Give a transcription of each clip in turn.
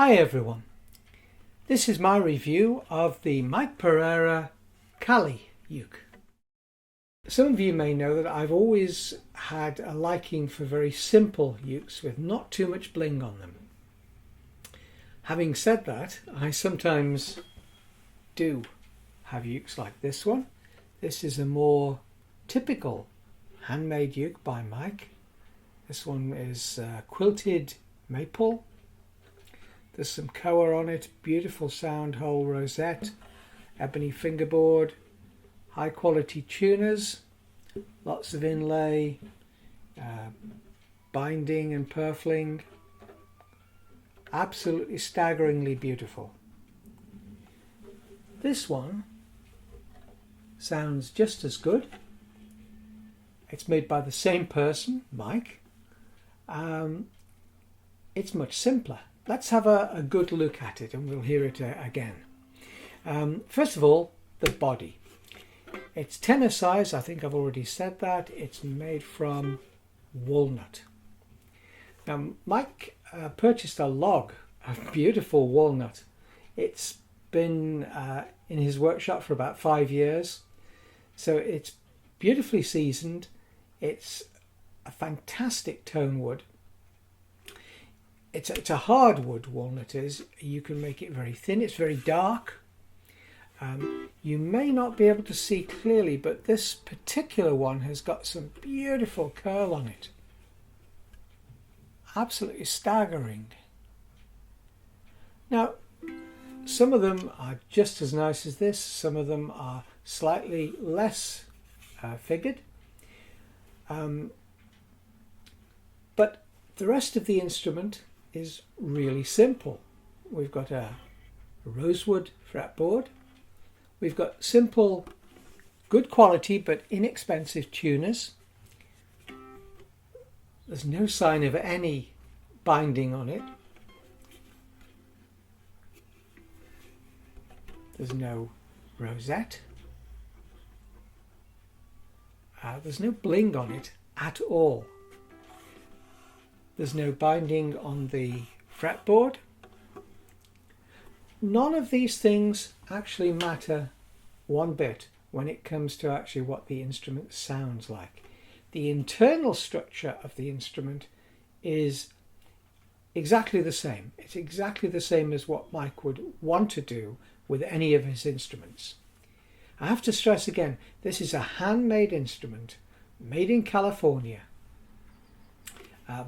Hi everyone, this is my review of the Mike Pereira Cali Uke. Some of you may know that I've always had a liking for very simple ukes with not too much bling on them. Having said that, I sometimes do have ukes like this one. This is a more typical handmade uke by Mike. This one is quilted maple. There's some koa on it, beautiful sound hole rosette, ebony fingerboard, high quality tuners, lots of inlay, binding and purfling. Absolutely staggeringly beautiful. This one sounds just as good. It's made by the same person, Mike. It's much simpler. Let's have a good look at it and we'll hear it again. First of all, the body. It's tenor size, I think I've already said that. It's made from walnut. Now, Mike purchased a log of beautiful walnut. It's been in his workshop for about 5 years. So it's beautifully seasoned. It's a fantastic tone wood. It's a hardwood, walnut is. You can make it very thin. It's very dark. You may not be able to see clearly, but this particular one has got some beautiful curl on it. Absolutely staggering. Now, some of them are just as nice as this. Some of them are slightly less figured. But the rest of the instrument is really simple. We've got a rosewood fretboard. We've got simple, good quality but inexpensive tuners. There's no sign of any binding on it. There's no rosette. There's no bling on it at all. There's no binding on the fretboard. None of these things actually matter one bit when it comes to actually what the instrument sounds like. The internal structure of the instrument is exactly the same. It's exactly the same as what Mike would want to do with any of his instruments. I have to stress again, this is a handmade instrument made in California.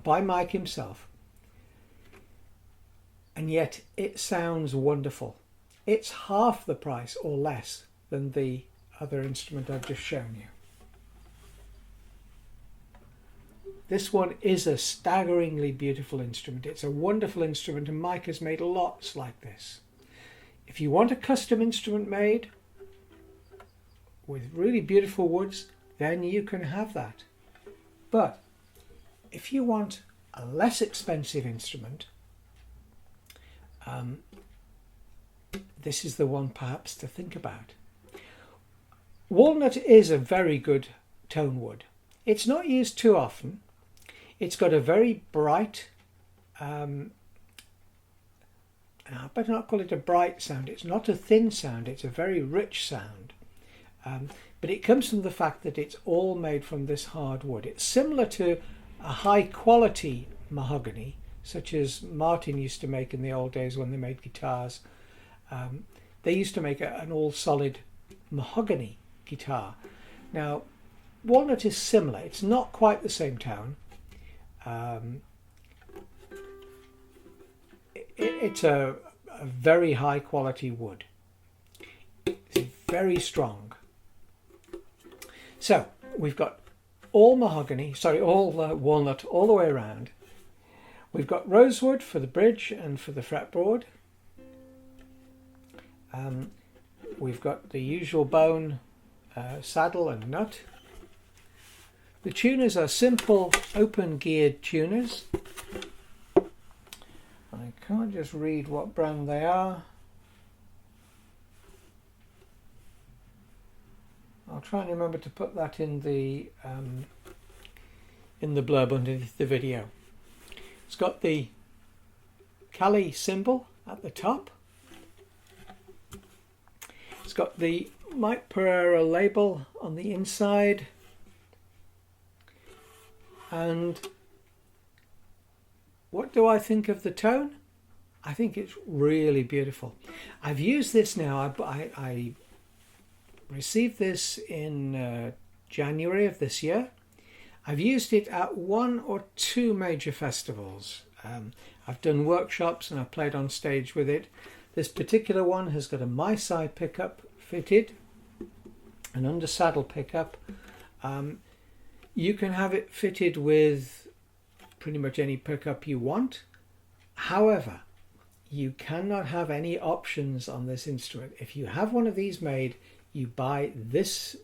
By Mike himself, and yet it sounds wonderful. It's half the price or less than the other instrument I've just shown you. This one is a staggeringly beautiful instrument. It's a wonderful instrument, and Mike has made lots like this. If you want a custom instrument made with really beautiful woods, then you can have that. But if you want a less expensive instrument, this is the one perhaps to think about. Walnut is a very good tone wood. It's not used too often. It's got a very bright, I better not call it a bright sound. It's not a thin sound. It's a very rich sound. But it comes from the fact that it's all made from this hard wood. It's similar to a high quality mahogany, such as Martin used to make in the old days when they made guitars. They used to make an all solid mahogany guitar. Now, walnut is similar. It's not quite the same tone. It's a very high quality wood. It's very strong. So we've got all mahogany, all walnut all the way around. We've got rosewood for the bridge and for the fretboard. We've got the usual bone saddle and nut. The tuners are simple open geared tuners. I can't just read what brand they are. I'll try and remember to put that in the blurb underneath the video. It's got the Cali symbol at the top. It's got the Mike Pereira label on the inside, and what do I think of the tone? I think it's really beautiful. I've used this now. I received this in January of this year. I've used it at 1 or 2 major festivals. I've done workshops and I've played on stage with it. This particular one has got a my side pickup fitted, an under saddle pickup. You can have it fitted with pretty much any pickup you want. However, you cannot have any options on this instrument. If you have one of these made, you buy this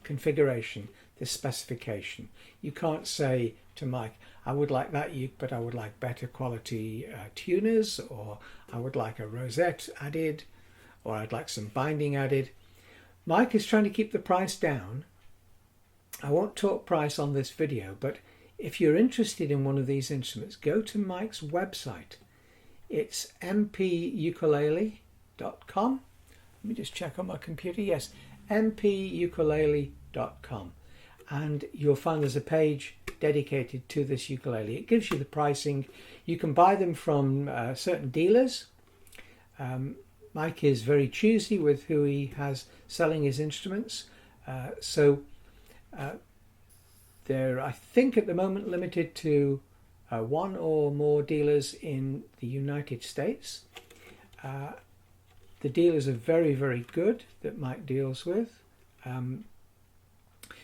configuration, this specification. You can't say to Mike, I would like that uke, but I would like better quality tuners, or I would like a rosette added, or I'd like some binding added. Mike is trying to keep the price down. I won't talk price on this video, but if you're interested in one of these instruments, go to Mike's website. It's mpukulele.com. Let me just check on my computer. Yes, mpukulele.com. And you'll find there's a page dedicated to this ukulele. It gives you the pricing. You can buy them from certain dealers. Mike is very choosy with who he has selling his instruments. They're, I think, at the moment limited to 1 or more dealers in the United States. The dealers are very, very good that Mike deals with.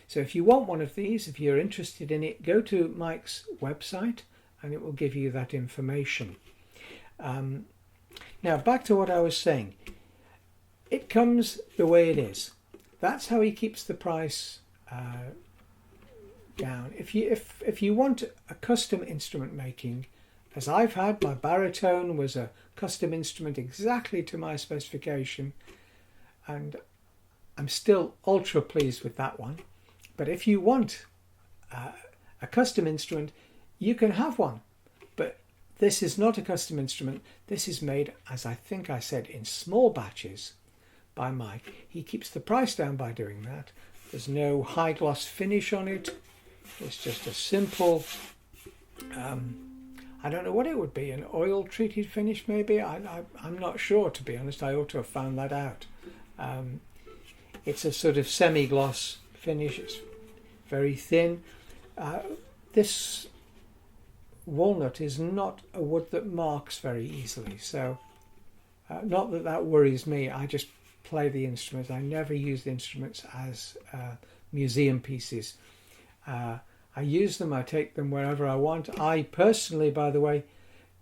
So if you want one of these, if you're interested in it, go to Mike's website and it will give you that information. Now back to what I was saying. It comes the way it is. That's how he keeps the price down. If you want a custom instrument making, as I've had, my baritone was a custom instrument exactly to my specification, and I'm still ultra pleased with that one. But if you want a custom instrument, you can have one. But this is not a custom instrument. This is made, as I think I said, in small batches by Mike. He keeps the price down by doing that. There's no high gloss finish on it. It's just a simple, I don't know what it would be, an oil treated finish maybe? I'm not sure, to be honest. I ought to have found that out. It's a sort of semi-gloss finish. It's very thin. This walnut is not a wood that marks very easily, so not that that worries me. I just play the instruments. I never use the instruments as museum pieces. I use them, I take them wherever I want. I personally, by the way,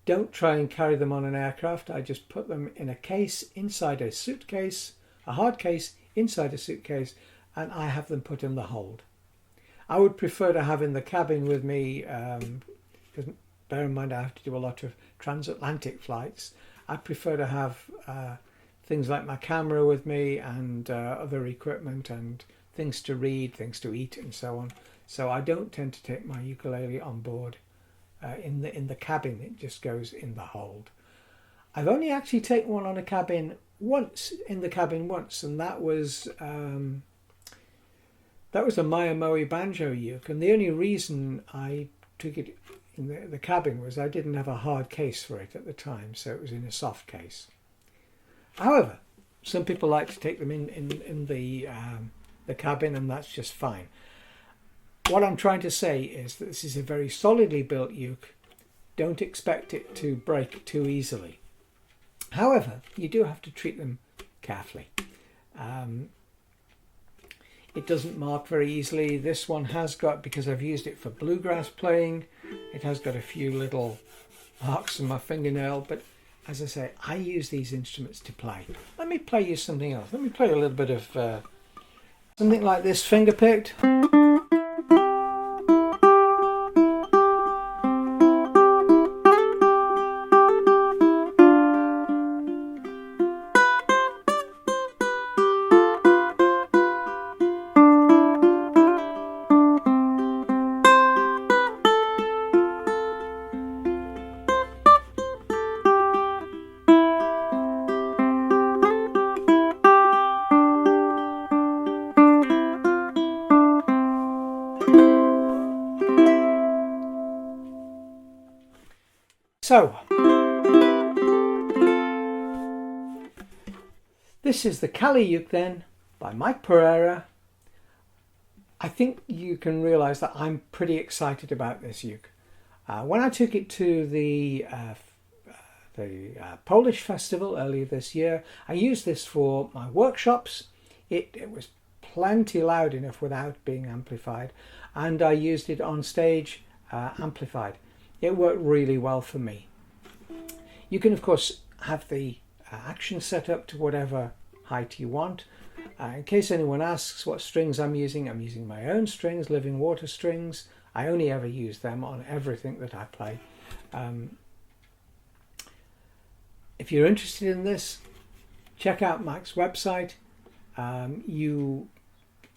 don't try and carry them on an aircraft. I just put them in a case inside a suitcase, a hard case inside a suitcase, and I have them put in the hold. I would prefer to have in the cabin with me, because bear in mind I have to do a lot of transatlantic flights. I prefer to have things like my camera with me and other equipment and things to read, things to eat, and so on. So I don't tend to take my ukulele on board in the cabin. It just goes in the hold. I've only actually taken one on a cabin once, and that was a Miyamoe banjo uke, and the only reason I took it in the cabin was I didn't have a hard case for it at the time, so it was in a soft case. However, some people like to take them in the cabin, and that's just fine. What I'm trying to say is that this is a very solidly built uke. Don't expect it to break too easily. However, you do have to treat them carefully. It doesn't mark very easily. This one has got, because I've used it for bluegrass playing, it has got a few little marks on my fingernail, but as I say, I use these instruments to play. Let me play you something else. Let me play a little bit of something like this, finger picked. So, this is the Cali Uke then by Mike Pereira. I think you can realise that I'm pretty excited about this uke. When I took it to the Polish festival earlier this year, I used this for my workshops. It was plenty loud enough without being amplified, and I used it on stage amplified. It worked really well for me. You can of course have the action set up to whatever height you want. In case anyone asks what strings I'm using my own strings, living water strings. I only ever use them on everything that I play. If you're interested in this, check out Mike's website. You,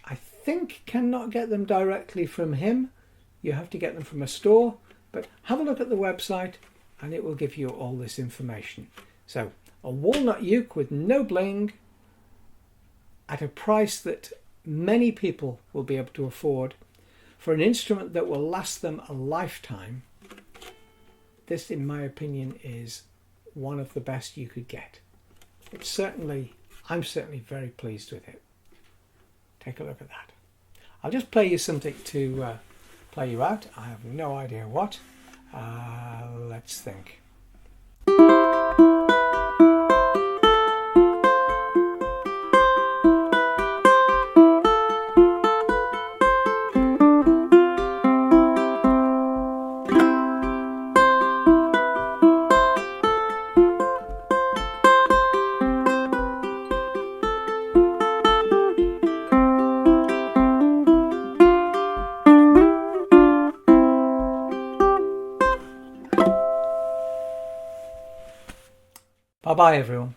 I think, cannot get them directly from him. You have to get them from a store, but have a look at the website and it will give you all this information. So, a walnut uke with no bling at a price that many people will be able to afford for an instrument that will last them a lifetime. This, in my opinion, is one of the best you could get. I'm certainly very pleased with it. Take a look at that. I'll just play you something to play you out. I have no idea what. Let's think. Bye-bye, everyone.